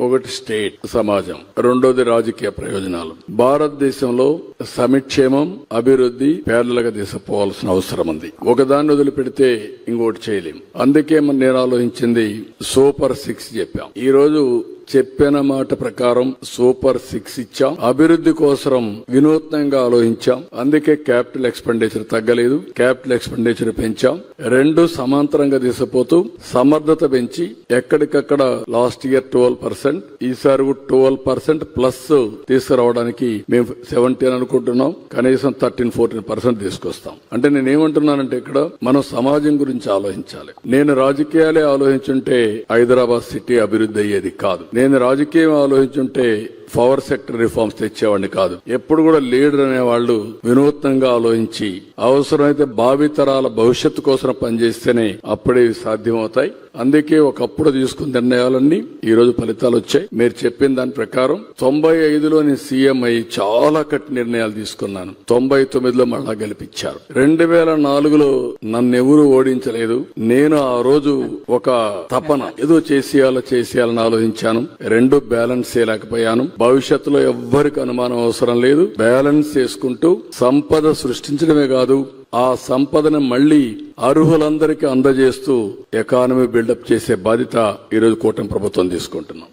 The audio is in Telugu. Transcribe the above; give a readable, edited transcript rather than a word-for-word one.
ఒకటి స్టేట్ సమాజం, రెండోది రాజకీయ ప్రయోజనాలు. భారతదేశంలో సంక్షేమం, అభివృద్ధి పేర్లగా తీసుకుపోవాల్సిన అవసరం ఉంది. ఒకదాన్ని వదిలిపెడితే ఇంకోటి చేయలేం. అందుకే నేను ఆలోచించింది సూపర్ 6 చెప్పాం. ఈ రోజు చెప్పిన మాట ప్రకారం సూపర్ 6 ఇచ్చాం. అభివృద్ధి కోసం వినూత్నంగా ఆలోచించాం. అందుకే క్యాపిటల్ ఎక్స్పెండిచర్ తగ్గలేదు, క్యాపిటల్ ఎక్స్పెండిచర్ పెంచాం. రెండు సమాంతరంగా తీసుకుపోతూ సమర్థత పెంచి ఎక్కడికక్కడ లాస్ట్ ఇయర్ 12%, ఈసారి 12% ప్లస్ తీసుకురావడానికి మేము 17 అనుకుంటున్నాం. కనీసం 13-14% తీసుకొస్తాం. అంటే నేనేమంటున్నానంటే ఇక్కడ మనం సమాజం గురించి ఆలోచించాలి. నేను రాజకీయాలే ఆలోచించుంటే హైదరాబాద్ సిటీ అభివృద్ధి అయ్యేది కాదు. నేను రాజకీయం ఆలోచించుంటే పవర్ సెక్టర్ రిఫార్మ్స్ తెచ్చేవాడిని కాదు. ఎప్పుడు కూడా లీడర్ అనేవాళ్లు వినూత్నంగా ఆలోచించి అవసరమైతే భావితరాల భవిష్యత్తు కోసం పనిచేస్తేనే అప్పుడే సాధ్యమవుతాయి. అందుకే ఒకప్పుడు తీసుకున్న నిర్ణయాలన్నీ ఈ రోజు ఫలితాలు వచ్చాయి. మీరు చెప్పిన దాని ప్రకారం 95లో నేను సీఎం అయ్యి చాలా కఠిన నిర్ణయాలు తీసుకున్నాను. 99లో మళ్ళా గెలిపించారు. 2004లో నన్నెవరూ ఓడించలేదు. నేను ఆ రోజు ఒక తపన ఏదో చేసేయాలని ఆలోచించాను. రెండు బ్యాలెన్స్ చేయలేకపోయాను. భవిష్యత్తులో ఎవ్వరికి అనుమానం అవసరం లేదు. బ్యాలెన్స్ చేసుకుంటూ సంపద సృష్టించడమే కాదు, ఆ సంపదను మళ్లీ అర్హులందరికీ అందజేస్తూ ఎకానమీ బిల్డప్ చేసే బాధ్యత ఈరోజు కూటమి ప్రభుత్వం తీసుకుంటున్నాం.